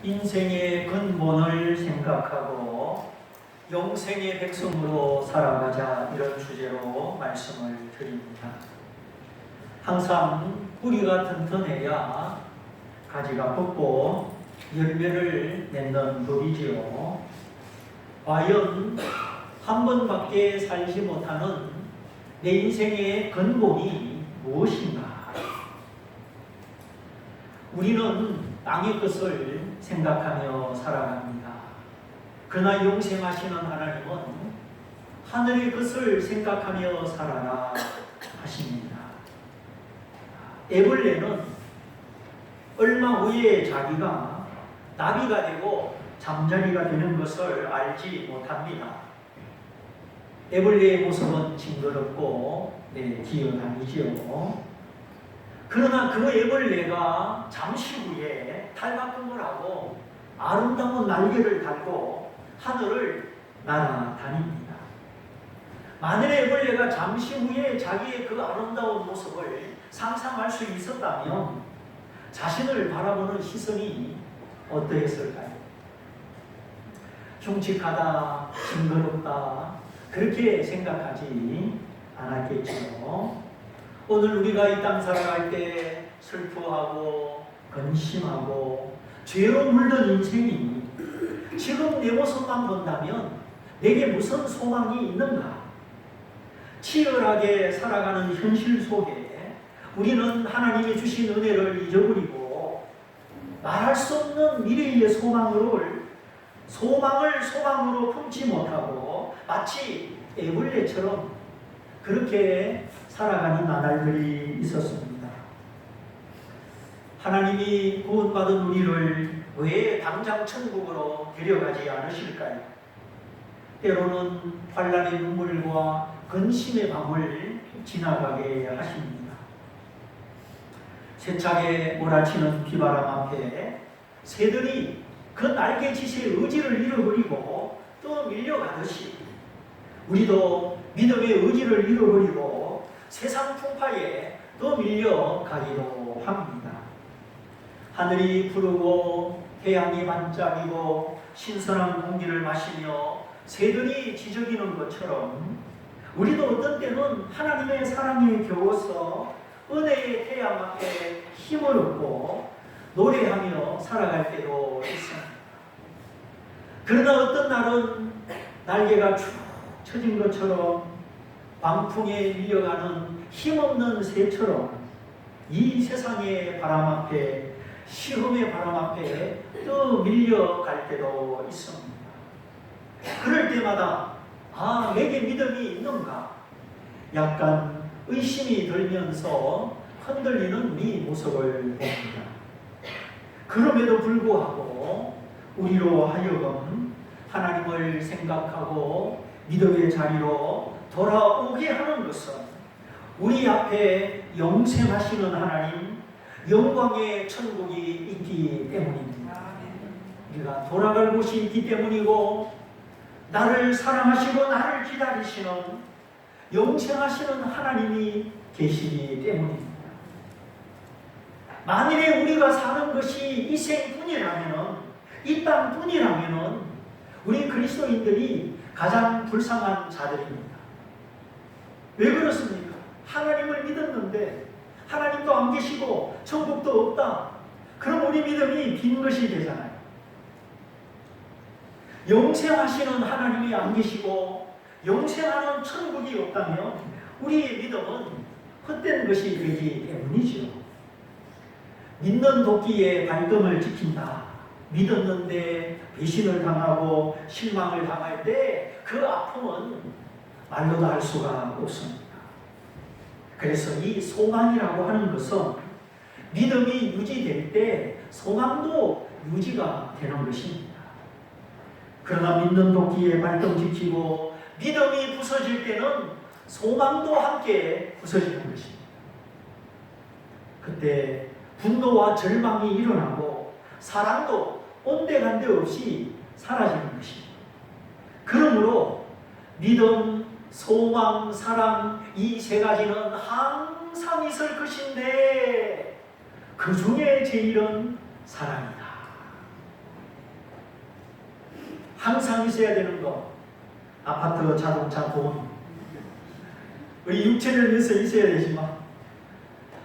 인생의 근본을 생각하고 영생의 백성으로 살아가자, 이런 주제로 말씀을 드립니다. 항상 뿌리가 튼튼해야 가지가 뻗고 열매를 맺는 법이지요. 과연 한 번밖에 살지 못하는 내 인생의 근본이 무엇인가? 우리는 땅의 것을 생각하며 살아갑니다. 그러나 영생하시는 하나님은 하늘의 것을 생각하며 살아라 하십니다. 애벌레는 얼마 후에 자기가 나비가 되고 잠자리가 되는 것을 알지 못합니다. 애벌레의 모습은 징그럽고 기어다니지요. 그러나 그 애벌레가 잠시 후에 탈바꿈을 하고 아름다운 날개를 달고 하늘을 날아다닙니다. 만일에 애벌레가 잠시 후에 자기의 그 아름다운 모습을 상상할 수 있었다면 자신을 바라보는 시선이 어떠했을까요? 흉측하다, 징그럽다, 그렇게 생각하지 않았겠지요. 오늘 우리가 이 땅 살아갈 때 슬퍼하고 근심하고 죄로 물든 인생이 지금 내 모습만 본다면 내게 무슨 소망이 있는가? 치열하게 살아가는 현실 속에 우리는 하나님이 주신 은혜를 잊어버리고 말할 수 없는 미래의 소망을 소망으로 품지 못하고 마치 애벌레처럼 그렇게 살아가는 나날들이 있었습니다. 하나님이 구원받은 우리를 왜 당장 천국으로 데려가지 않으실까요? 때로는 환난의 눈물과 근심의 밤을 지나가게 하십니다. 세차게 몰아치는 비바람 앞에 새들이 그 날개짓의 의지를 잃어버리고 또 밀려가듯이 우리도 믿음의 의지를 잃어버리고 세상 풍파에 또 밀려가기도 합니다. 하늘이 푸르고 태양이 반짝이고 신선한 공기를 마시며 새들이 지저귀는 것처럼 우리도 어떤 때는 하나님의 사랑에 겨워서 은혜의 태양 앞에 힘을 얻고 노래하며 살아갈 때도 있습니다. 그러나 어떤 날은 날개가 쭉 처진 것처럼 광풍에 밀려가는 힘없는 새처럼 이 세상의 바람 앞에, 시험의 바람 앞에 또 밀려갈 때도 있습니다. 그럴 때마다 내게 믿음이 있는가? 약간 의심이 들면서 흔들리는 우리 모습을 봅니다. 그럼에도 불구하고 우리로 하여금 하나님을 생각하고 믿음의 자리로 돌아오게 하는 것은 우리 앞에 영생하시는 하나님, 영광의 천국이 있기 때문입니다. 우리가 돌아갈 곳이 있기 때문이고 나를 사랑하시고 나를 기다리시는 영생하시는 하나님이 계시기 때문입니다. 만일에 우리가 사는 것이 이 생뿐이라면, 이 땅뿐이라면 우리 그리스도인들이 가장 불쌍한 자들입니다. 왜 그렇습니까? 하나님을 믿었는데 하나님도 안 계시고 천국도 없다. 그럼 우리 믿음이 빈 것이 되잖아요. 영생하시는 하나님이 안 계시고 영생하는 천국이 없다면 우리의 믿음은 헛된 것이 되기 때문이죠. 믿는 도끼의 발등을 지킨다. 믿었는데 배신을 당하고 실망을 당할 때 그 아픔은 말로도 할 수가 없습니다. 그래서 이 소망이라고 하는 것은 믿음이 유지될 때 소망도 유지가 되는 것입니다. 그러나 믿는 도끼의 발등 지키고 믿음이 부서질 때는 소망도 함께 부서지는 것입니다. 그때 분노와 절망이 일어나고 사랑도 온데간데 없이 사라지는 것입니다. 그러므로 믿음, 소망, 사랑, 이 세 가지는 항상 있을 것인데 그 중에 제일은 사랑이다. 항상 있어야 되는 거. 아파트, 자동차, 돈. 우리 육체를 위해서 있어야 되지만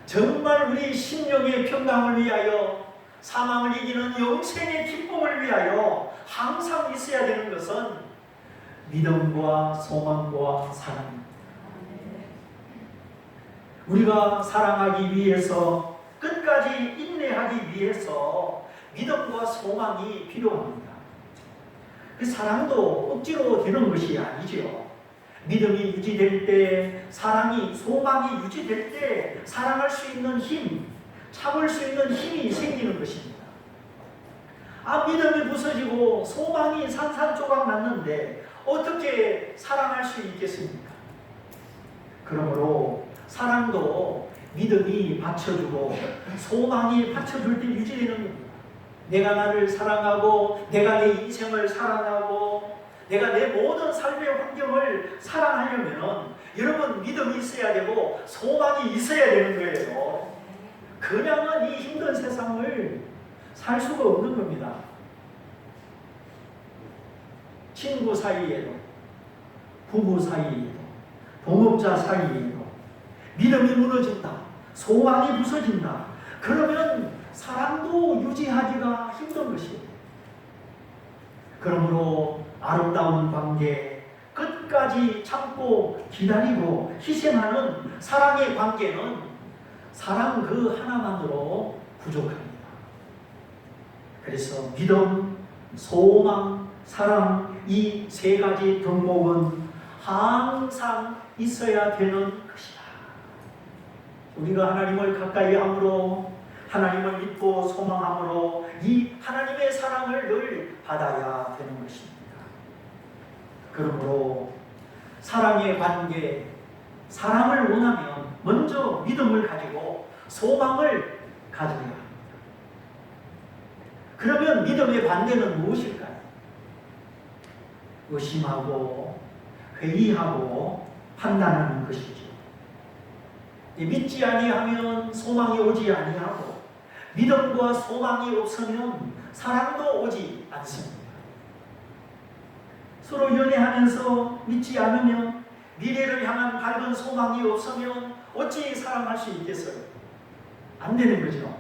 정말 우리 심령의 평강을 위하여 사망을 이기는 영생의 기쁨을 위하여 항상 있어야 되는 것은 믿음과 소망과 사랑입니다. 우리가 사랑하기 위해서 끝까지 인내하기 위해서 믿음과 소망이 필요합니다. 그 사랑도 억지로 되는 것이 아니죠. 믿음이 유지될 때, 사랑이, 소망이 유지될 때 사랑할 수 있는 힘, 참을 수 있는 힘이 생기는 것입니다. 믿음이 부서지고 소망이 산산조각 났는데 어떻게 사랑할 수 있겠습니까? 그러므로 사랑도 믿음이 받쳐주고 소망이 받쳐줄 때 유지되는 겁니다. 내가 나를 사랑하고 내가 내 인생을 사랑하고 내가 내 모든 삶의 환경을 사랑하려면 여러분 믿음이 있어야 되고 소망이 있어야 되는 거예요. 그냥은 이 힘든 세상을 살 수가 없는 겁니다. 친구 사이에도, 부부 사이에도, 동업자 사이에도 믿음이 무너진다, 소망이 부서진다. 그러면 사랑도 유지하기가 힘든 것이에요. 그러므로 아름다운 관계, 끝까지 참고 기다리고 희생하는 사랑의 관계는 사랑 그 하나만으로 부족합니다. 그래서 믿음, 소망, 사랑 이 세 가지 덕목은 항상 있어야 되는 것이다. 우리가 하나님을 가까이 함으로 하나님을 믿고 소망함으로 이 하나님의 사랑을 늘 받아야 되는 것입니다. 그러므로 사랑의 관계, 사랑을 원하면 먼저 믿음을 가지고 소망을 가져야 합니다. 그러면 믿음의 반대는 무엇일까요? 의심하고 회의하고 판단하는 것이죠. 믿지 아니하면 소망이 오지 아니하고 믿음과 소망이 없으면 사랑도 오지 않습니다. 서로 연애하면서 믿지 않으면 미래를 향한 밝은 소망이 없으면 어찌 사랑할 수 있겠어요? 안 되는 거죠.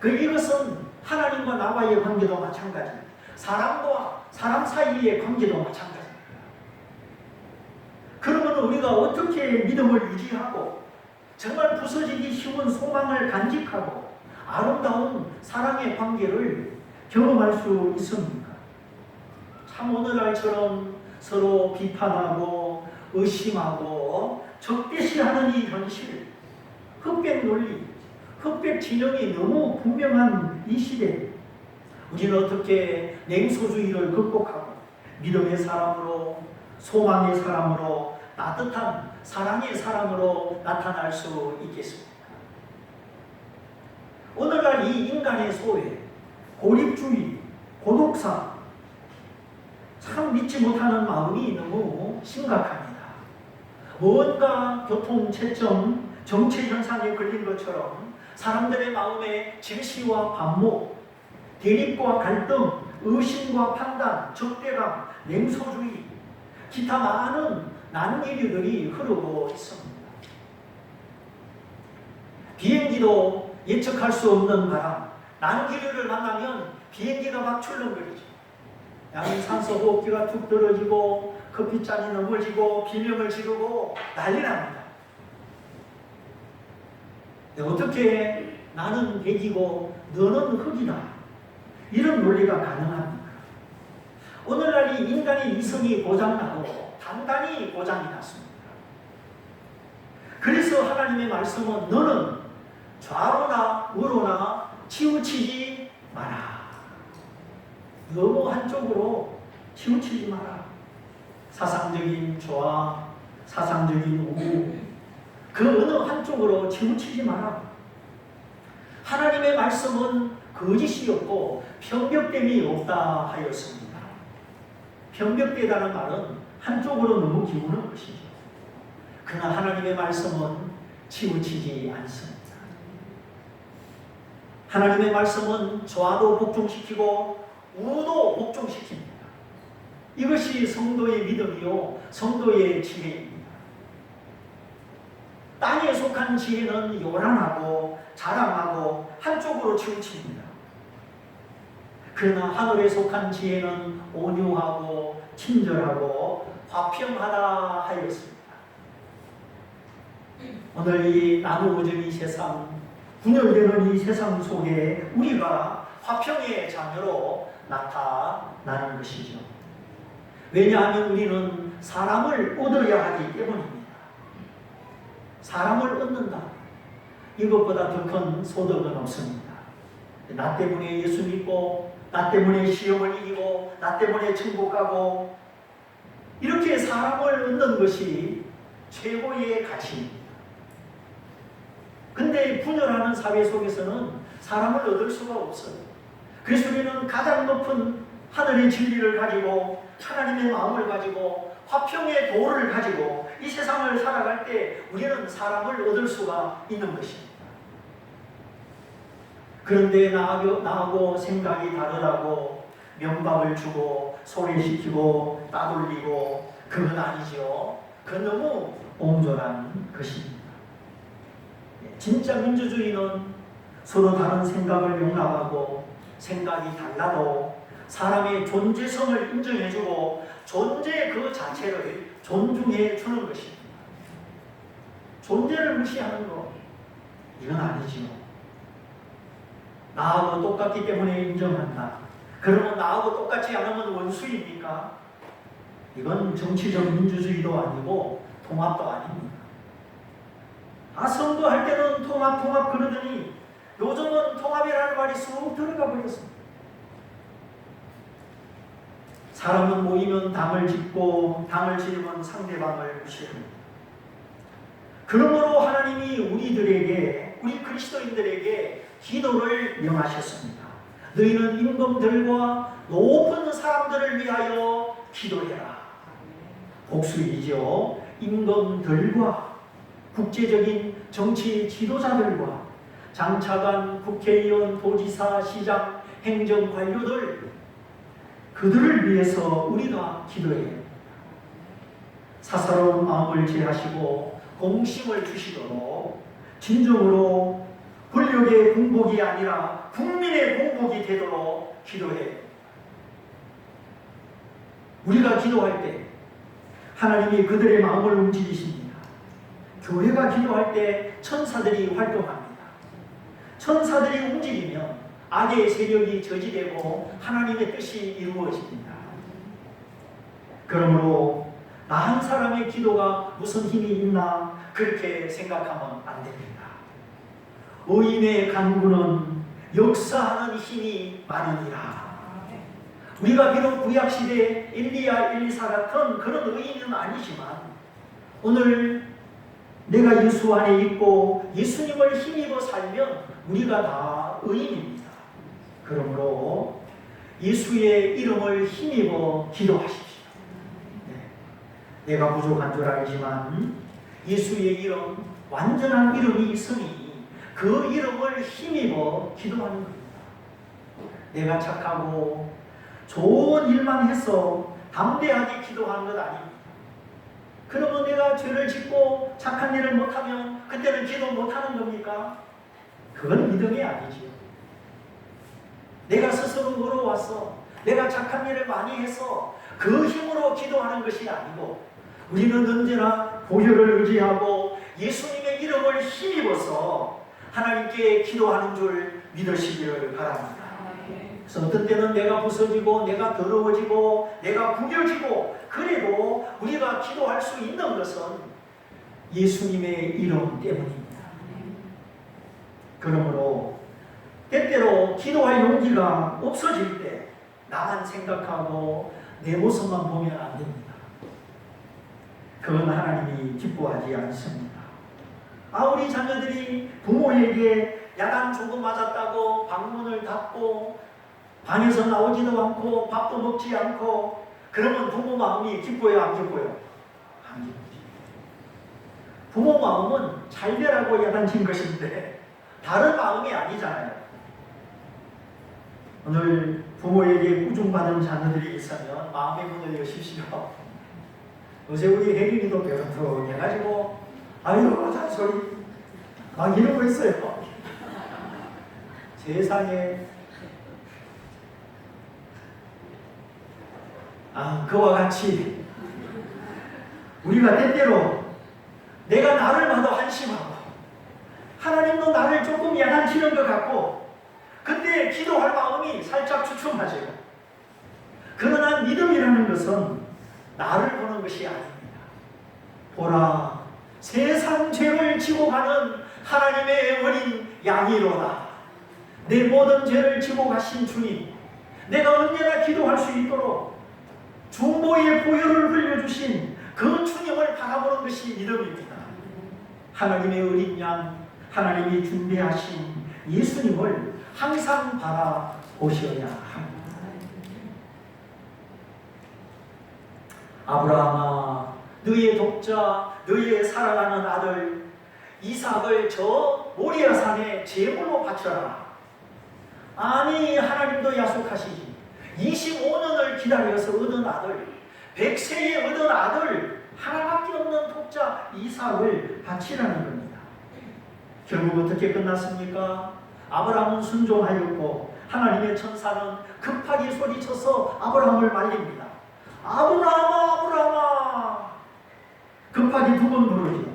이것은 하나님과 나와의 관계도 마찬가지입니다. 사람과 사람 사이의 관계도 마찬가지입니다. 그러면 우리가 어떻게 믿음을 유지하고 정말 부서지기 쉬운 소망을 간직하고 아름다운 사랑의 관계를 경험할 수 있습니까? 참 오늘날처럼 서로 비판하고 의심하고 적대시하는 이 현실, 흑백 논리, 흑백 진영이 너무 분명한 이 시대, 우리는 어떻게 냉소주의를 극복하고 믿음의 사람으로, 소망의 사람으로, 따뜻한 사랑의 사람으로 나타날 수 있겠습니까? 오늘날 이 인간의 소외, 고립주의, 고독사, 참 믿지 못하는 마음이 너무 심각합니다. 뭔가 교통체증, 정체현상에 걸린 것처럼 사람들의 마음에 질시와 반목, 대립과 갈등, 의심과 판단, 적대감, 냉소주의, 기타 많은 나는 이류들이 흐르고 있습니다. 비행기도 예측할 수 없는 바람, 나는 기류를 만나면 비행기가 막 출렁거리죠. 양산소 호흡기가 툭 떨어지고 커피잔이 넘어지고 비명을 지르고 난리 납니다. 어떻게 나는 백이고 너는 흙이다, 이런 논리가 가능합니까? 오늘날 이 인간의 이성이 고장나고 단단히 고장이 났습니다. 그래서 하나님의 말씀은 너는 좌로나 우로나 치우치지 마라. 너무 한쪽으로 치우치지 마라. 사상적인 좌, 사상적인 우, 그 어느 한쪽으로 치우치지 마라. 하나님의 말씀은 거짓이 없고 편벽됨이 없다 하였습니다. 편벽되다는 말은 한쪽으로 너무 기우는 것이죠. 그러나 하나님의 말씀은 치우치지 않습니다. 하나님의 말씀은 좌도 복종시키고 우도 복종시킵니다. 이것이 성도의 믿음이요 성도의 지혜입니다. 땅에 속한 지혜는 요란하고 자랑하고 한쪽으로 치우칩니다. 그러나 하늘에 속한 지혜는 온유하고 친절하고 화평하다 하였습니다. 오늘 이 나누어진 이 세상, 분열되는 이 세상 속에 우리가 화평의 자녀로 나타나는 것이죠. 왜냐하면 우리는 사람을 얻어야 하기 때문입니다. 사람을 얻는다. 이것보다 더 큰 소득은 없습니다. 나 때문에 예수 믿고, 나 때문에 시험을 이기고, 나 때문에 천국 가고, 이렇게 사람을 얻는 것이 최고의 가치입니다. 근데 분열하는 사회 속에서는 사람을 얻을 수가 없어요. 그래서 우리는 가장 높은 하늘의 진리를 가지고, 하나님의 마음을 가지고, 화평의 도를 가지고 이 세상을 살아갈 때 우리는 사람을 얻을 수가 있는 것입니다. 그런데 나하고 생각이 다르다고 면박을 주고 소외시키고 따돌리고 그건 아니죠. 그건 너무 옹졸한 것입니다. 진짜 민주주의는 서로 다른 생각을 용납하고 생각이 달라도 사람의 존재성을 인정해주고 존재 그 자체를 존중해 주는 것입니다. 존재를 무시하는 것, 이건 아니지요. 나하고 똑같기 때문에 인정한다. 그러면 나하고 똑같지 않으면 원수입니까? 이건 정치적 민주주의도 아니고 통합도 아닙니다. 선거할 때는 통합 그러더니 요즘은 통합이라는 말이 쑥 들어가 버렸습니다. 사람은 모이면 당을 짓고 당을 지으면 상대방을 무시합니다. 그러므로 하나님이 우리 그리스도인들에게 기도를 명하셨습니다. 너희는 임금들과 높은 사람들을 위하여 기도해라. 복수이죠. 임금들과 국제적인 정치 지도자들과 장차관, 국회의원, 도지사, 시장, 행정관료들, 그들을 위해서 우리가 기도해야 합니다. 사사로운 마음을 제하시고 공심을 주시도록 진정으로 권력의 공복이 아니라 국민의 공복이 되도록 기도해요. 우리가 기도할 때 하나님이 그들의 마음을 움직이십니다. 교회가 기도할 때 천사들이 활동합니다. 천사들이 움직이면 악의 세력이 저지되고 하나님의 뜻이 이루어집니다. 그러므로 나 한 사람의 기도가 무슨 힘이 있나 그렇게 생각하면 안 됩니다. 의인의 간구는 역사하는 힘이 많으니라. 우리가 비록 구약시대 엘리야, 엘리사 같은 그런 의인은 아니지만 오늘 내가 예수 안에 있고 예수님을 힘입어 살면 우리가 다 의인입니다. 그러므로 예수의 이름을 힘입어 기도하십시오. 내가 부족한 줄 알지만 예수의 이름, 완전한 이름이 있으니 그 이름을 힘입어 기도하는 겁니다. 내가 착하고 좋은 일만 해서 담대하게 기도하는 것 아닙니다. 그러면 내가 죄를 짓고 착한 일을 못하면 그때는 기도 못하는 겁니까? 그건 믿음이 아니지요. 내가 스스로 걸어와서 내가 착한 일을 많이 해서 그 힘으로 기도하는 것이 아니고 우리는 언제나 보혈을 의지하고 예수님의 이름을 힘입어서 하나님께 기도하는 줄 믿으시기를 바랍니다. 그래서 어떤 때는 내가 부서지고 내가 더러워지고 내가 구겨지고 그래도 우리가 기도할 수 있는 것은 예수님의 이름 때문입니다. 그러므로 때때로 기도할 용기가 없어질 때 나만 생각하고 내 모습만 보면 안 됩니다. 그건 하나님이 기뻐하지 않습니다. 우리 자녀들이 부모에게 야단 조금 맞았다고 방문을 닫고 방에서 나오지도 않고 밥도 먹지 않고 그러면 부모 마음이 기뻐요, 안 기뻐요? 안 기쁘지. 부모 마음은 잘 되라고 야단친 것인데 다른 마음이 아니잖아요. 오늘 부모에게 꾸중받은 자녀들이 있으면 마음의 문을 여십시오. 요새 우리 혜린이도 배런터해가지고 아유 잔소리 막 이러고 있어요. 세상에 그와 같이 우리가 때때로 내가 나를 봐도 한심하고 하나님도 나를 조금 야단치는 것 같고 그때 기도할 마음이 살짝 주춤하죠. 그러나 믿음이라는 것은 나를 보는 것이 아닙니다. 보라, 세상 죄를 지고 가는 하나님의 어린 양이로다. 내 모든 죄를 지고 가신 주님, 내가 언제나 기도할 수 있도록 중보의 보혈을 흘려주신 그 주님을 바라보는 것이 믿음입니다. 하나님의 어린 양, 하나님이 준비하신 예수님을 항상 바라보셔야 합니다. 아브라함아, 너의 독자, 너의 사랑하는 아들 이삭을 저 모리아 산에 제물로 바쳐라. 아니, 하나님도 약속하시지. 25년을 기다려서 얻은 아들, 100세에 얻은 아들, 하나밖에 없는 독자 이삭을 바치라는 겁니다. 결국 어떻게 끝났습니까? 아브라함은 순종하였고 하나님의 천사는 급하게 소리쳐서 아브라함을 말립니다. 아브라함아, 아브라함아. 급하게 두 번 부르죠.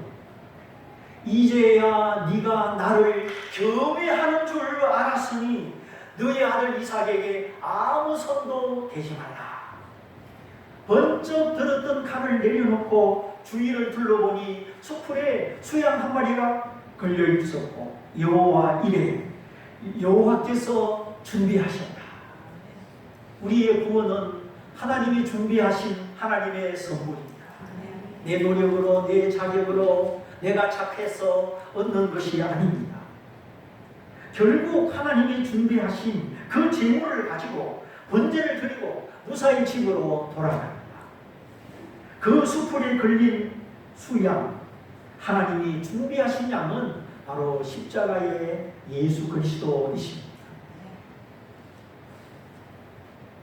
이제야 네가 나를 경외하는 줄 알았으니 너의 아들 이삭에게 아무 손도 대지 말라. 번쩍 들었던 칼을 내려놓고 주위를 둘러보니 수풀에 수양 한 마리가 걸려 있었고 여호와 이래 여호와께서 준비하셨다. 우리의 구원은 하나님이 준비하신 하나님의 선물입니다. 내 노력으로 내 자격으로 내가 착해서 얻는 것이 아닙니다. 결국 하나님이 준비하신 그 재물을 가지고 번제를 드리고 무사히 집으로 돌아갑니다. 그 수풀에 걸린 수양, 하나님이 준비하신 양은 바로 십자가의 예수 그리스도이십니다.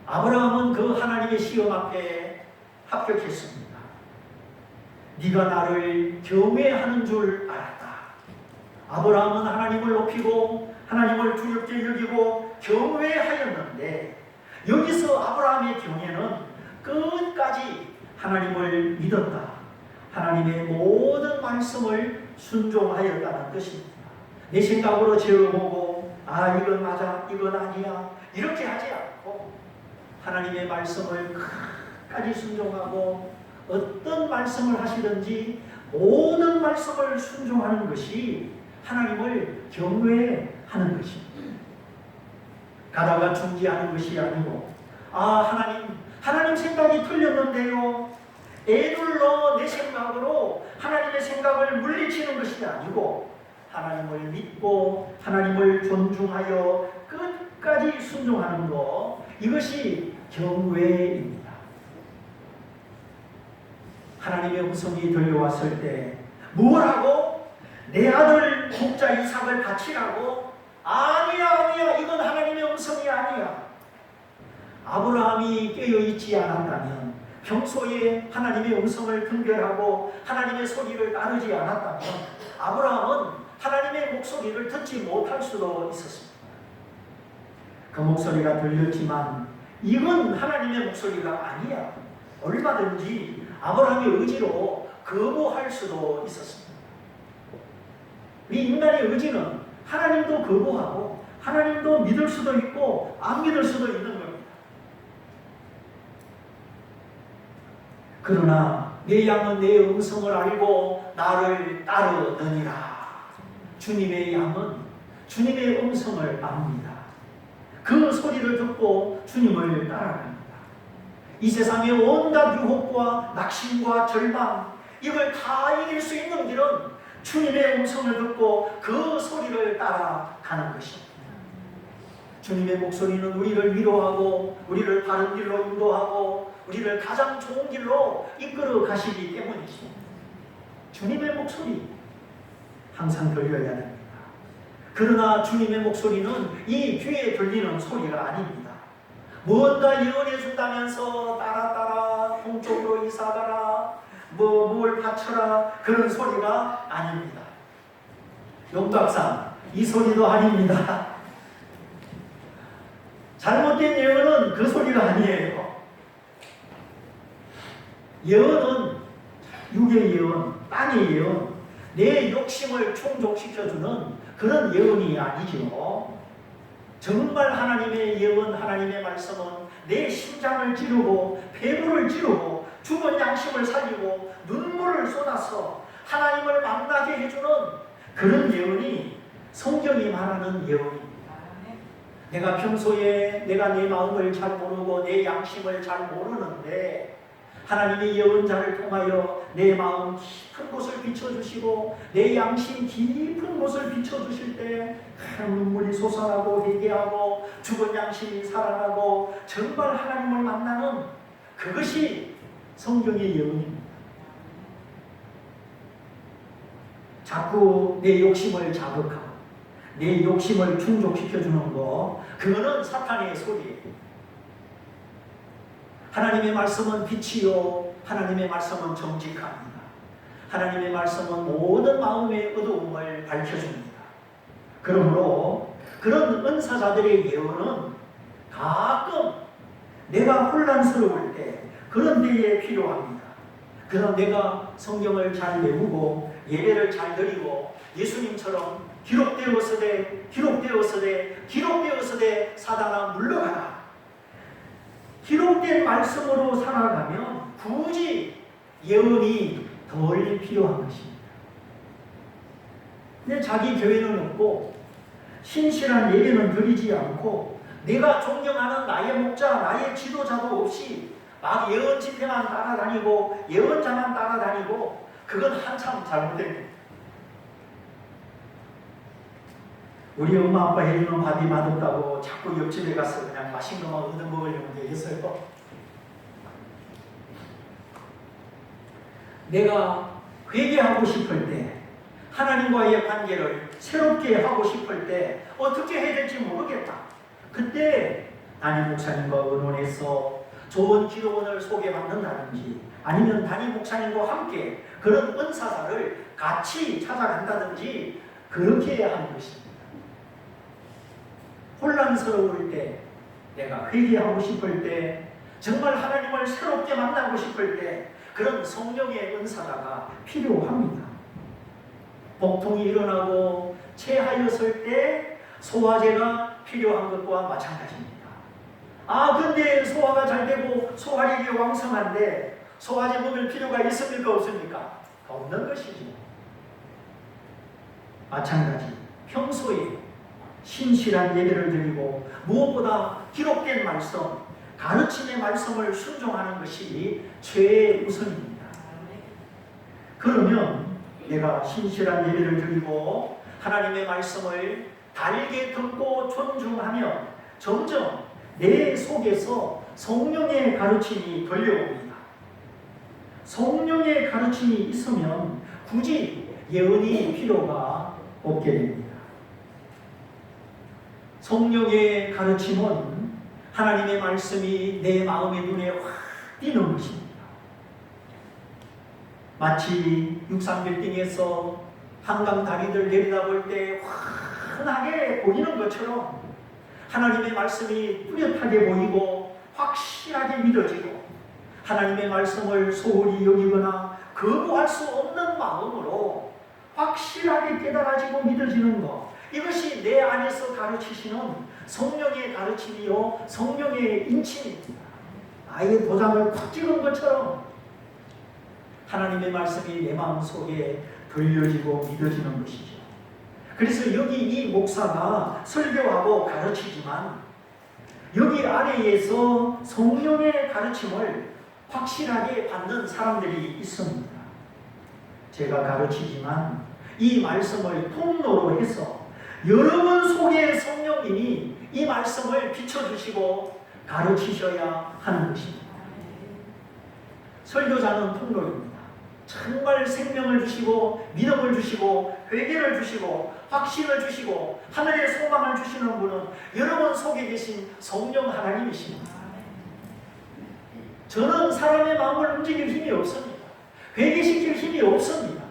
아브라함은 그 하나님의 시험 앞에 합격했습니다. 네가 나를 경외하는 줄 알았다. 아브라함은 하나님을 높이고 하나님을 두렵게 여기고 경외하였는데 여기서 아브라함의 경외는 끝까지 하나님을 믿었다. 하나님의 모든 말씀을 순종하였다는 뜻입니다. 내 생각으로 재어보고 이건 맞아, 이건 아니야 이렇게 하지 않고 하나님의 말씀을 끝까지 순종하고 어떤 말씀을 하시든지 모든 말씀을 순종하는 것이 하나님을 경외하는 것입니다. 가다가 중지하는 것이 아니고 하나님 생각이 틀렸는데요. 애둘러 내 생각으로 하나님의 생각을 물리치는 것이 아니고 하나님을 믿고 하나님을 존중하여 끝까지 순종하는 것, 이것이 경외입니다. 하나님의 음성이 들려왔을 때 뭐라고? 내 아들 독자 이삭을 바치라고? 아니야, 이건 하나님의 음성이 아니야. 아브라함이 깨어있지 않았다면, 평소에 하나님의 음성을 분별하고 하나님의 소리를 따르지 않았다면 아브라함은 하나님의 목소리를 듣지 못할 수도 있었습니다. 그 목소리가 들렸지만 이건 하나님의 목소리가 아니야. 얼마든지 아브라함의 의지로 거부할 수도 있었습니다. 우리 인간의 의지는 하나님도 거부하고 하나님도 믿을 수도 있고 안 믿을 수도 있는 겁니다. 그러나 내 양은 내 음성을 알고 나를 따르느니라. 주님의 양은 주님의 음성을 압니다. 그 소리를 듣고 주님을 따라갑니다. 이 세상의 온갖 유혹과 낙심과 절망, 이걸 다 이길 수 있는 길은 주님의 음성을 듣고 그 소리를 따라가는 것입니다. 주님의 목소리는 우리를 위로하고 우리를 바른 길로 인도하고 우리를 가장 좋은 길로 이끌어 가시기 때문이십니다. 주님의 목소리 항상 들려야 됩니다. 그러나 주님의 목소리는 이 귀에 들리는 소리가 아닙니다. 뭔가 예언해 준다면서 따라 동쪽으로 이사가라, 뭘 바쳐라, 그런 소리가 아닙니다. 용각상 이 소리도 아닙니다. 잘못된 예언은 그 소리가 아니에요. 예언은 육의 예언, 땅의 예언, 내 욕심을 충족시켜주는 그런 예언이 아니죠. 정말 하나님의 예언, 하나님의 말씀은 내 심장을 찌르고 폐부를 찌르고 죽은 양심을 살리고 눈물을 쏟아서 하나님을 만나게 해주는 그런 예언이 성경이 말하는 예언입니다. 내가 평소에 내가 내 마음을 잘 모르고 내 양심을 잘 모르는데 하나님의 예언자를 통하여 내 마음 깊은 곳을 비춰주시고 내 양심 깊은 곳을 비춰주실 때 눈물이 솟아나고 회개하고 죽은 양심이 살아나고 정말 하나님을 만나는 그것이 성경의 예언입니다. 자꾸 내 욕심을 자극하고 내 욕심을 충족시켜주는 거, 그거는 사탄의 소리예요. 하나님의 말씀은 빛이요 하나님의 말씀은 정직합니다. 하나님의 말씀은 모든 마음의 어두움을 밝혀줍니다. 그러므로 그런 은사자들의 예언은 가끔 내가 혼란스러울 때 그런 데에 필요합니다. 그러나 내가 성경을 잘 외우고 예배를 잘 드리고 예수님처럼 기록되었으되 사단아 물러가라, 기록된 말씀으로 살아가면 굳이 예언이 덜 필요한 것입니다. 근데 자기 교회는 없고 신실한 예배는 드리지 않고 내가 존경하는 나의 목자, 나의 지도자도 없이 막 예언 집회만 따라다니고 예언자만 따라다니고, 그건 한참 잘못된 겁니다. 우리 엄마 아빠 해주는 밥이 맛없다고 자꾸 옆집에 가서 그냥 맛있는 것만 얻어먹으려면 되겠어요? 내가 회개하고 싶을 때, 하나님과의 관계를 새롭게 하고 싶을 때 어떻게 해야 될지 모르겠다. 그때 담임 목사님과 의논해서 좋은 기도원을 소개받는다든지 아니면 담임 목사님과 함께 그런 은사자를 같이 찾아간다든지 그렇게 해야 하는 것입니다. 혼란스러울 때, 내가 회개하고 싶을 때, 정말 하나님을 새롭게 만나고 싶을 때 그런 성령의 은사자가 필요합니다. 복통이 일어나고 체하였을 때 소화제가 필요한 것과 마찬가지입니다. 근데 소화가 잘 되고 소화력이 왕성한데 소화제 먹을 필요가 있습니까? 없습니까? 없는 것이죠. 마찬가지 평소에 신실한 예배를 드리고 무엇보다 기록된 말씀, 가르침의 말씀을 순종하는 것이 최우선입니다. 그러면 내가 신실한 예배를 드리고 하나님의 말씀을 달게 듣고 존중하면 점점 내 속에서 성령의 가르침이 들려옵니다. 성령의 가르침이 있으면 굳이 예언이 필요가 없게 됩니다. 성령의 가르침은 하나님의 말씀이 내 마음의 눈에 확 띄는 것입니다. 마치 63빌딩에서 한강 다리들 내려다볼 때 환하게 보이는 것처럼 하나님의 말씀이 뚜렷하게 보이고 확실하게 믿어지고 하나님의 말씀을 소홀히 여기거나 거부할 수 없는 마음으로 확실하게 깨달아지고 믿어지는 것, 이것이 내 안에서 가르치시는 성령의 가르침이요 성령의 인침입니다. 아예 도장을 콱 찍은 것처럼 하나님의 말씀이 내 마음속에 들려지고 믿어지는 것이죠. 그래서 여기 이 목사가 설교하고 가르치지만 여기 아래에서 성령의 가르침을 확실하게 받는 사람들이 있습니다. 제가 가르치지만 이 말씀을 통로로 해서 여러분 속에 성령님이 이 말씀을 비춰주시고 가르치셔야 하는 것입니다. 설교자는 통로입니다. 정말 생명을 주시고 믿음을 주시고 회개를 주시고 확신을 주시고 하늘의 소망을 주시는 분은 여러분 속에 계신 성령 하나님이십니다. 저는 사람의 마음을 움직일 힘이 없습니다. 회개시킬 힘이 없습니다.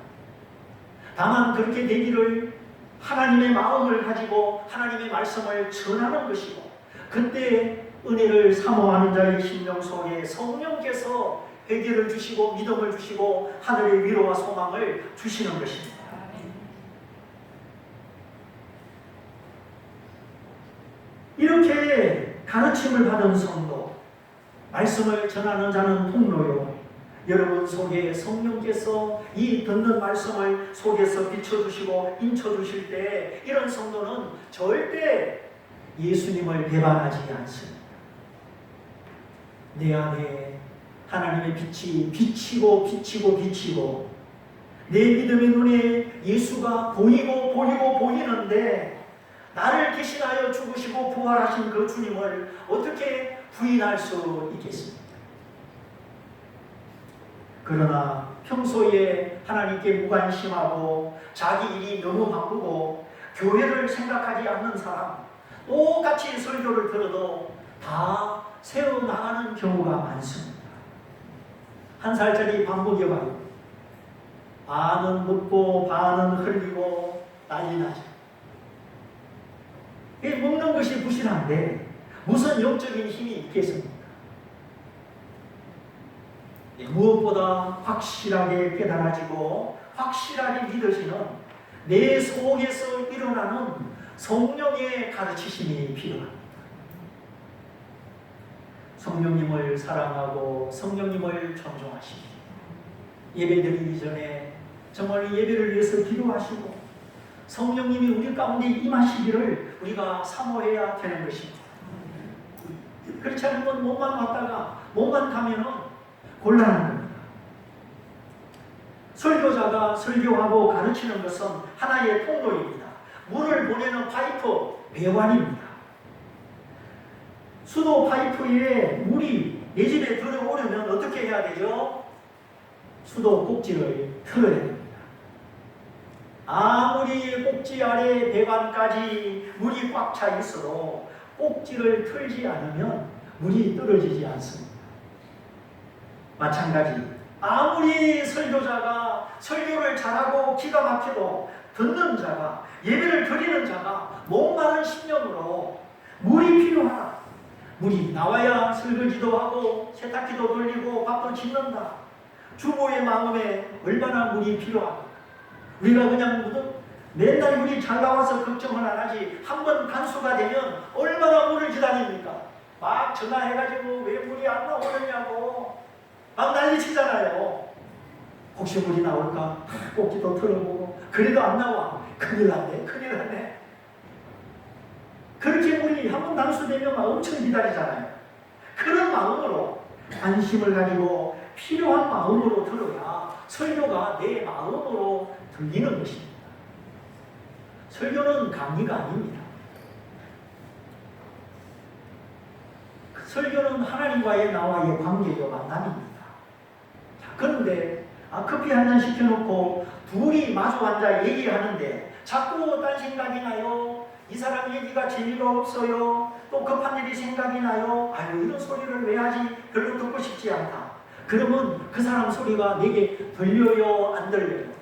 다만 그렇게 되기를 하나님의 마음을 가지고 하나님의 말씀을 전하는 것이고, 그때 은혜를 사모하는 자의 심령 속에 성령께서 회개를 주시고 믿음을 주시고 하늘의 위로와 소망을 주시는 것입니다. 이렇게 가르침을 받은 성도, 말씀을 전하는 자는 통로요. 여러분 속에 성령께서 이 듣는 말씀을 속에서 비춰주시고 인쳐주실 때 이런 성도는 절대 예수님을 배반하지 않습니다. 내 안에 하나님의 빛이 비치고 비치고 비치고 내 믿음의 눈에 예수가 보이고 보이고 보이는데 나를 대신하여 죽으시고 부활하신 그 주님을 어떻게 부인할 수 있겠습니까? 그러나 평소에 하나님께 무관심하고 자기 일이 너무 바쁘고 교회를 생각하지 않는 사람, 똑같이 설교를 들어도 다 세워나가는 경우가 많습니다. 한 살짜리 방법이와요. 반은 먹고 반은 흘리고 난리 나죠. 먹는 것이 부실한데 무슨 영적인 힘이 있겠습니까? 무엇보다 확실하게 깨달아지고 확실하게 믿어지는 내 속에서 일어나는 성령의 가르치심이 필요합니다. 성령님을 사랑하고 성령님을 존중하십시오. 예배드리기 전에 정말 예배를 위해서 기도하시고 성령님이 우리 가운데 임하시기를 우리가 사모해야 되는 것입니다. 그렇지 않으면 몸만 왔다가 몸만 가면은 곤란한 겁니다. 설교자가 설교하고 가르치는 것은 하나의 통로입니다. 물을 보내는 파이프, 배관입니다. 수도 파이프에 물이 내 집에 들어오려면 어떻게 해야 되죠? 수도 꼭지를 틀어야 됩니다. 아무리 꼭지 아래 배관까지 물이 꽉 차 있어도 꼭지를 틀지 않으면 물이 떨어지지 않습니다. 마찬가지, 아무리 설교자가 설교를 잘하고 기가 막혀도 듣는 자가, 예배를 드리는 자가 목마른 심령으로 물이 필요하다. 물이 나와야 설거지도 하고 세탁기도 돌리고 밥도 짓는다. 주부의 마음에 얼마나 물이 필요합니까? 우리가 그냥 맨날 물이 잘 나와서 걱정을 안 하지, 한번 간수가 되면 얼마나 물을 기다립니까? 막 전화해가지고 왜 물이 안 나오느냐고 막 난리치잖아요. 혹시 물이 나올까? 꼭지도 틀어보고 그래도 안 나와. 큰일 났네, 큰일 났네. 그렇게 물이 한번 단수되면 엄청 기다리잖아요. 그런 마음으로 관심을 가지고 필요한 마음으로 들어야 설교가 내 마음으로 들리는 것입니다. 설교는 강의가 아닙니다. 설교는 하나님과의 나와의 관계요, 만남입니다. 자, 그런데 커피 한 잔 시켜놓고 둘이 마주 앉아 얘기하는데 자꾸 딴 생각이 나요. 이 사람 얘기가 재미가 없어요. 또 급한 일이 생각이 나요. 아유, 이런 소리를 왜 하지? 별로 듣고 싶지 않다. 그러면 그 사람 소리가 내게 들려요? 안 들려요?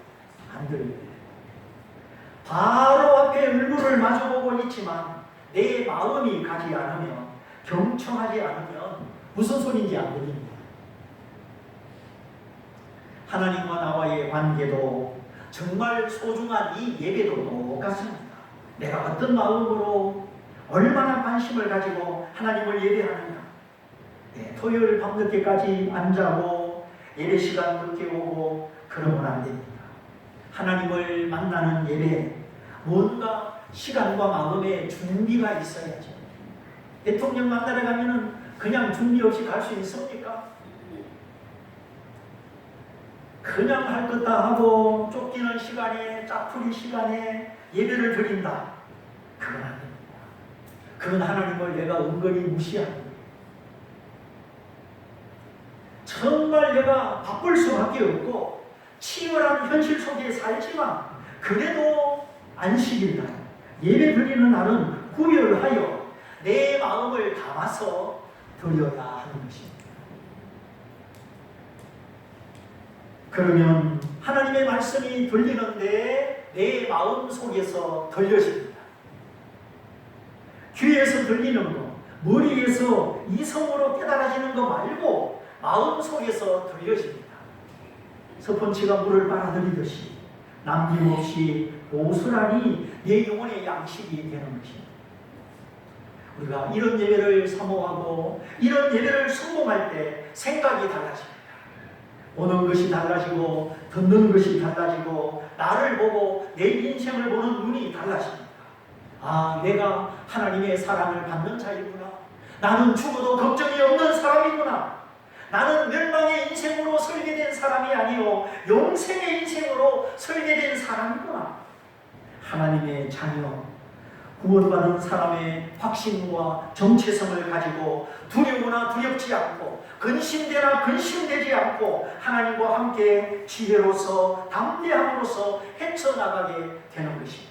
안 들려요. 바로 앞에 얼굴을 마주보고 있지만 내 마음이 가지 않으면, 경청하지 않으면 무슨 소리인지 안 들립니다. 하나님과 나와의 관계도 정말 소중한 이 예배도 똑같습니다. 내가 어떤 마음으로 얼마나 관심을 가지고 하나님을 예배하느냐. 네, 토요일 밤늦게까지 안 자고 예배 시간 늦게 오고 그러면 안 됩니다. 하나님을 만나는 예배, 뭔가 시간과 마음의 준비가 있어야죠. 대통령 만나러 가면은 그냥 준비 없이 갈 수 있습니까? 그냥 할 것 다 하고 쫓기는 시간에, 짜투리 시간에 예배를 드린다. 그건 안 됩니다. 그건 하나님을 내가 은근히 무시하는 거예요. 정말 내가 바쁠 수밖에 없고 치열한 현실 속에 살지만 그래도 안식일 날, 예배 드리는 날은 구별하여 내 마음을 담아서 드려야 하는 것입니다. 그러면 하나님의 말씀이 들리는데 내 마음 속에서 들려집니다. 귀에서 들리는 거, 머리에서 이성으로 깨달아지는 거 말고 마음 속에서 들려집니다. 스펀지가 물을 빨아들이듯이 남김없이 고스란히 내 영혼의 양식이 되는 것입니다. 우리가 이런 예배를 사모하고 이런 예배를 성공할 때 생각이 달라집니다. 보는 것이 달라지고 듣는 것이 달라지고 나를 보고 내 인생을 보는 눈이 달라집니다. 아, 내가 하나님의 사랑을 받는 자이구나. 나는 죽어도 걱정이 없는 사람이구나. 나는 멸망의 인생으로 설계된 사람이 아니요 영생의 인생으로 설계된 사람이구나. 하나님의 자녀, 구원받은 사람의 확신과 정체성을 가지고 두려우나 두렵지 않고 근심되나 근심되지 않고 하나님과 함께 지혜로서 담대함으로써 헤쳐나가게 되는 것입니다.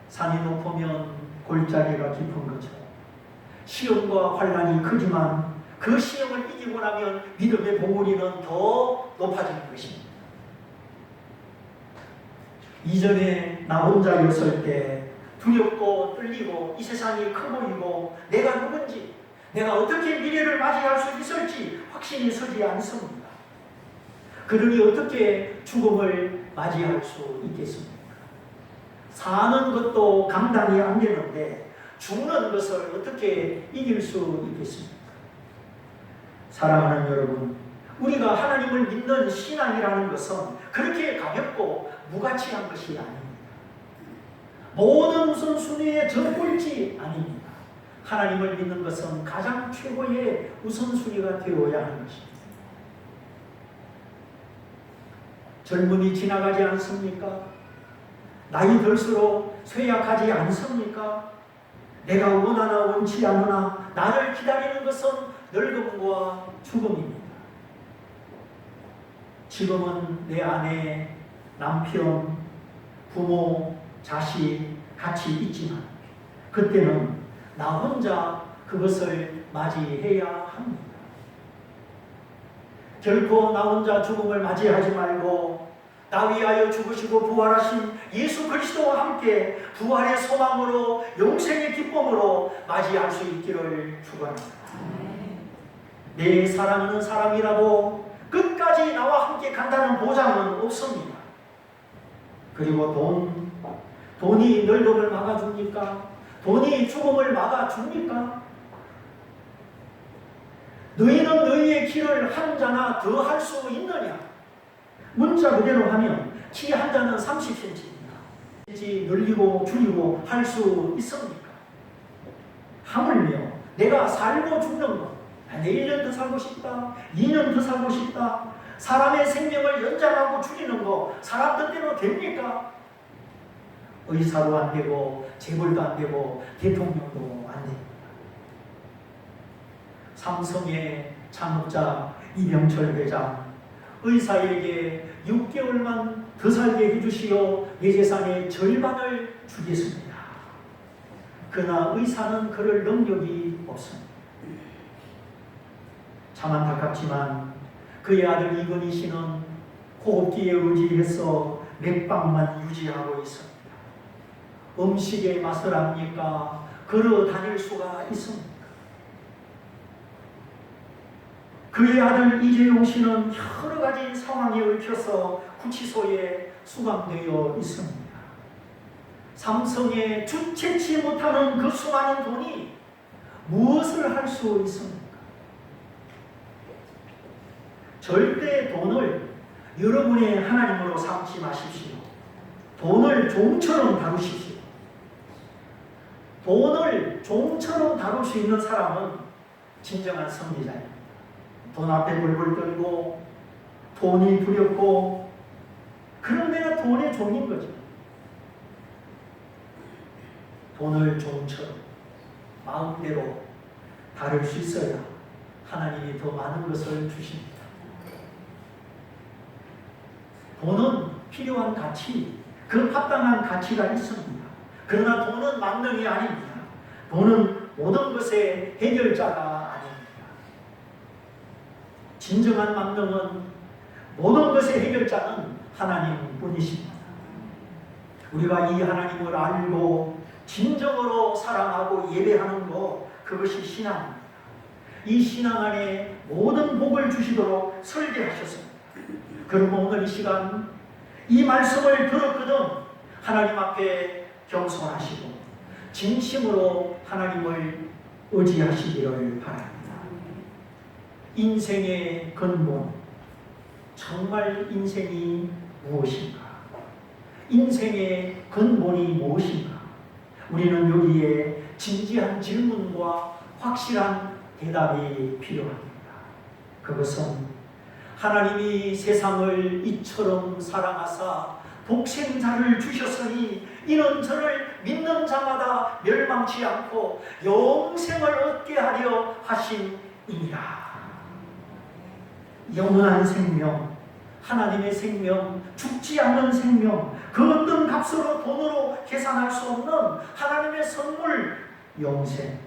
산이 높으면 골짜기가 깊은 것처럼 시험과 환난이 크지만 그 시험을 이기고 나면 믿음의 봉우리는 더 높아지는 것입니다. 이전에 나 혼자였을 때 두렵고 떨리고 이 세상이 커 보이고 내가 누군지 내가 어떻게 미래를 맞이할 수 있을지 확신이 서지 않습니다. 그러니 어떻게 죽음을 맞이할 수 있겠습니까? 사는 것도 감당이 안 되는데 죽는 것을 어떻게 이길 수 있겠습니까? 사랑하는 여러분, 우리가 하나님을 믿는 신앙이라는 것은 그렇게 가볍고 무가치한 것이 아닙니다. 모든 우선순위의 전꼴찌 아닙니다. 하나님을 믿는 것은 가장 최고의 우선순위가 되어야 하는 것입니다. 젊음이 지나가지 않습니까? 나이 들수록 쇠약하지 않습니까? 내가 원하나 원치 않으나 나를 기다리는 것은 늙음과 죽음입니다. 지금은 내 아내, 남편, 부모, 자식 같이 있지만 그때는 나 혼자 그것을 맞이해야 합니다. 결코 나 혼자 죽음을 맞이하지 말고 나 위하여 죽으시고 부활하신 예수 그리스도와 함께 부활의 소망으로 영생의 기쁨으로 맞이할 수 있기를 축원합니다. 내 사랑하는 사람이라도 끝까지 나와 함께 간다는 보장은 없습니다. 그리고 돈이 늙음을 막아줍니까? 돈이 죽음을 막아줍니까? 너희는 너희의 키를 한 자나 더 할 수 있느냐? 문자 그대로 하면 키 한 자는 30cm입니다. 늘리고 줄이고 할 수 있습니까? 하물며 내가 살고 죽는 것, 내 1년 더 살고 싶다, 2년 더 살고 싶다, 사람의 생명을 연장하고 줄이는 거 사람 뜻대로 됩니까? 의사도 안 되고 재벌도 안 되고 대통령도 안 됩니다. 삼성의 창업자 이병철 회장, 의사에게 6개월만 더 살게 해주시오. 내 재산의 절반을 주겠습니다. 그러나 의사는 그럴 능력이 없습니다. 참 안타깝지만 그의 아들 이건희 씨는 호흡기에 의지해서 맥박만 유지하고 있습니다. 음식의 맛을 압니까? 걸어 다닐 수가 있습니까? 그의 아들 이재용 씨는 여러 가지 상황에 얽혀서 구치소에 수감되어 있습니다. 삼성에 주체치 못하는 그 수많은 돈이 무엇을 할 수 있습니까? 절대 돈을 여러분의 하나님으로 삼지 마십시오. 돈을 종처럼 다루십시오. 돈을 종처럼 다룰 수 있는 사람은 진정한 선지자입니다. 돈 앞에 벌벌 떨고 돈이 두렵고 그런 내가 돈의 종인 거죠. 돈을 종처럼 마음대로 다룰 수 있어야 하나님이 더 많은 것을 주십니다. 돈은 필요한 가치, 그 합당한 가치가 있습니다. 그러나 돈은 만능이 아닙니다. 돈은 모든 것의 해결자가 아닙니다. 진정한 만능은 모든 것의 해결자는 하나님뿐이십니다. 우리가 이 하나님을 알고 진정으로 사랑하고 예배하는 것, 그것이 신앙입니다. 이 신앙 안에 모든 복을 주시도록 설계하셨습니다. 그리고 오늘 이 시간 이 말씀을 들었거든 하나님 앞에 겸손하시고 진심으로 하나님을 의지하시기를 바랍니다. 인생의 근본, 정말 인생이 무엇인가? 인생의 근본이 무엇인가? 우리는 여기에 진지한 질문과 확실한 대답이 필요합니다. 그것은 하나님이 세상을 이처럼 사랑하사 독생자를 주셨으니 이는 저를 믿는 자마다 멸망치 않고 영생을 얻게 하려 하심이니라. 영원한 생명, 하나님의 생명, 죽지 않는 생명, 그 어떤 값으로 돈으로 계산할 수 없는 하나님의 선물, 영생.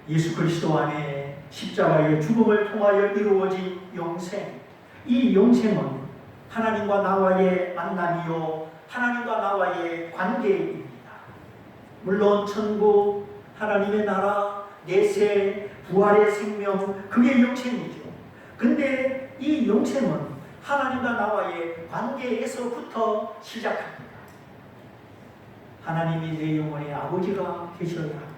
예수 그리스도 안에 십자가의 죽음을 통하여 이루어진 영생. 이 영생은 하나님과 나와의 만남이요, 하나님과 나와의 관계입니다. 물론 천국, 하나님의 나라, 내세, 부활의 생명, 그게 영생이죠. 근데 이 영생은 하나님과 나와의 관계에서부터 시작합니다. 하나님이 내 영혼의 아버지가 계셔야 합니다.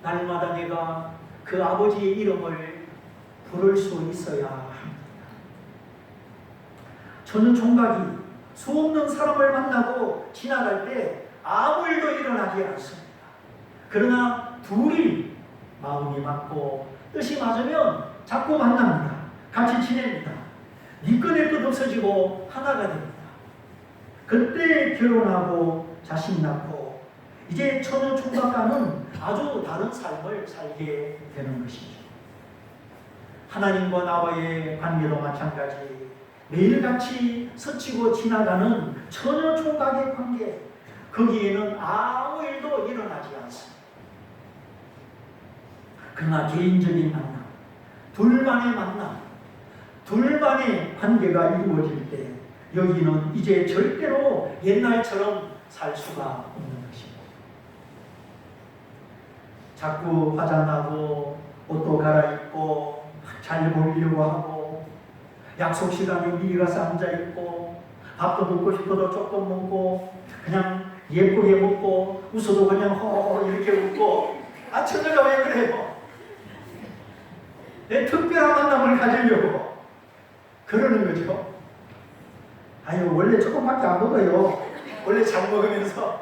날마다 내가 그 아버지의 이름을 부를 수 있어야 합니다. 저는 총각이 수없는 사람을 만나고 지나갈 때 아무 일도 일어나지 않습니다. 그러나 둘이 마음이 맞고 뜻이 맞으면 자꾸 만납니다. 같이 지냅니다. 니 꺼낼 것 없어지고 하나가 됩니다. 그때 결혼하고 자식 낳고 이제 처녀 총각과는 아주 다른 삶을 살게 되는 것이죠. 하나님과 나와의 관계도 마찬가지. 매일같이 스치고 지나가는 처녀 총각의 관계, 거기에는 아무 일도 일어나지 않습니다. 그러나 개인적인 만남, 둘만의 만남, 둘만의 관계가 이루어질 때 여기는 이제 절대로 옛날처럼 살 수가 없는 것입니다. 자꾸 화장하고 옷도 갈아입고 잘 보이려고 하고 약속 시간에 미리 가서 앉아있고 밥도 먹고 싶어도 조금 먹고 그냥 예쁘게 먹고 웃어도 그냥 허 이렇게 웃고 아 처녀가 왜 그래요? 내 특별한 만남을 가지려고 그러는 거죠. 아유 원래 조금밖에 안 먹어요. 원래 잘 먹으면서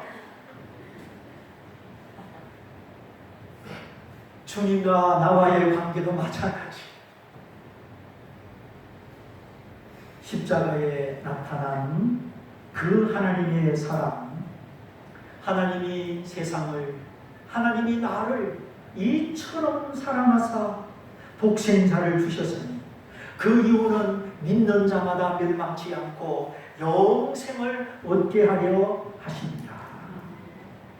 주님과 나와의 관계도 마찬가지. 십자가에 나타난 그 하나님의 사랑, 하나님이 세상을, 하나님이 나를 이처럼 사랑하사 독생자를 주셨으니 그 이유는 믿는 자마다 멸망치 않고 영생을 얻게 하려 하십니다.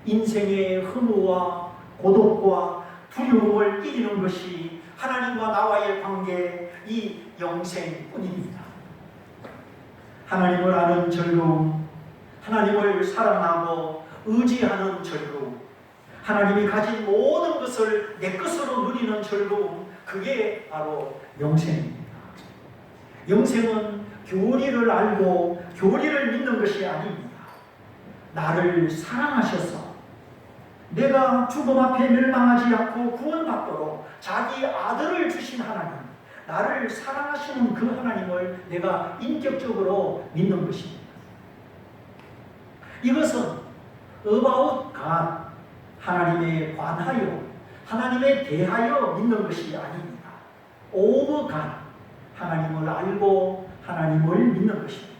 인생의 허무와 고독과 두려움을 이기는 것이 하나님과 나와의 관계, 이 영생뿐입니다. 하나님을 아는 즐거움, 하나님을 사랑하고 의지하는 즐거움, 하나님이 가진 모든 것을 내 것으로 누리는 즐거움, 그게 바로 영생입니다. 영생은 교리를 알고 교리를 믿는 것이 아닙니다. 나를 사랑하셔서 내가 죽음 앞에 멸망하지 않고 구원받도록 자기 아들을 주신 하나님, 나를 사랑하시는 그 하나님을 내가 인격적으로 믿는 것입니다. 이것은 about God, 하나님에 관하여, 하나님에 대하여 믿는 것이 아닙니다. of God, 하나님을 알고 하나님을 믿는 것입니다.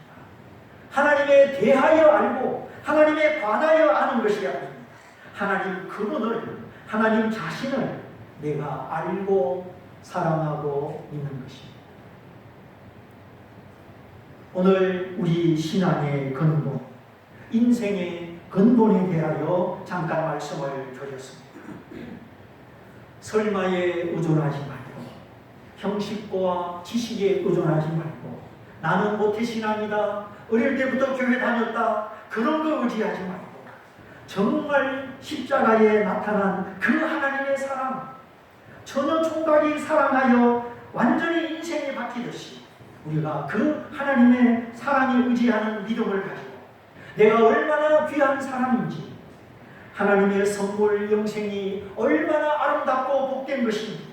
하나님에 대하여 알고 하나님에 관하여 아는 것이 아닙니다. 하나님 그분을, 하나님 자신을 내가 알고 사랑하고 믿는 것입니다. 오늘 우리 신앙의 근본, 인생의 근본에 대하여 잠깐 말씀을 드렸습니다. 설마에 의존하지 말고, 형식과 지식에 의존하지 말고, 나는 모태신앙이다, 어릴 때부터 교회 다녔다, 그런 거 의지하지 말고, 정말 십자가에 나타난 그 하나님의 사랑, 전혀 총각이 사랑하여 완전히 인생이 바뀌듯이 우리가 그 하나님의 사랑에 의지하는 믿음을 가지고 내가 얼마나 귀한 사람인지, 하나님의 선물 영생이 얼마나 아름답고 복된 것인지,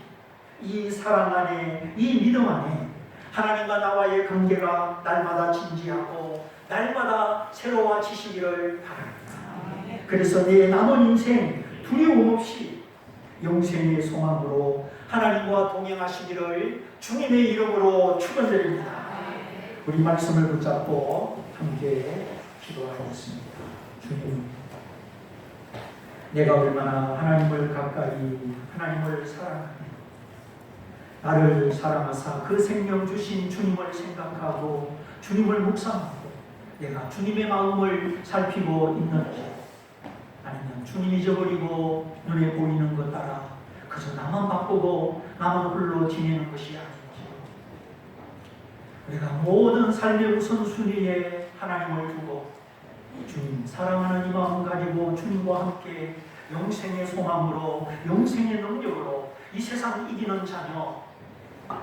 이 사랑 안에, 이 믿음 안에 하나님과 나와의 관계가 날마다 진지하고 날마다 새로워지시기를 바랍니다. 그래서 내 남은 인생 두려움 없이 영생의 소망으로 하나님과 동행하시기를 주님의 이름으로 축원드립니다. 우리 말씀을 붙잡고 함께 기도하겠습니다. 주님, 내가 얼마나 하나님을 가까이, 하나님을 사랑하며 나를 사랑하사 그 생명 주신 주님을 생각하고 주님을 묵상하고 내가 주님의 마음을 살피고 있는지, 아니면 주님 잊어버리고 눈에 보이는 것 따라 그저 나만 바꾸고 나만 홀로 지내는 것이 아닌지, 우리가 모든 삶의 우선순위에 하나님을 두고 주님 사랑하는 이 마음 가지고 주님과 함께 영생의 소망으로, 영생의 능력으로 이 세상 이기는 자녀,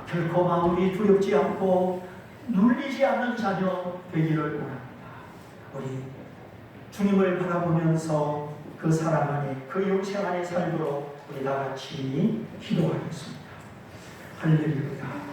결코 마음이 두렵지 않고 눌리지 않는 자녀 되기를 원합니다. 우리 주님을 바라보면서 그 사랑 안에, 그 영생 안에 살도록 우리 다 같이 기도하겠습니다. 할렐루야.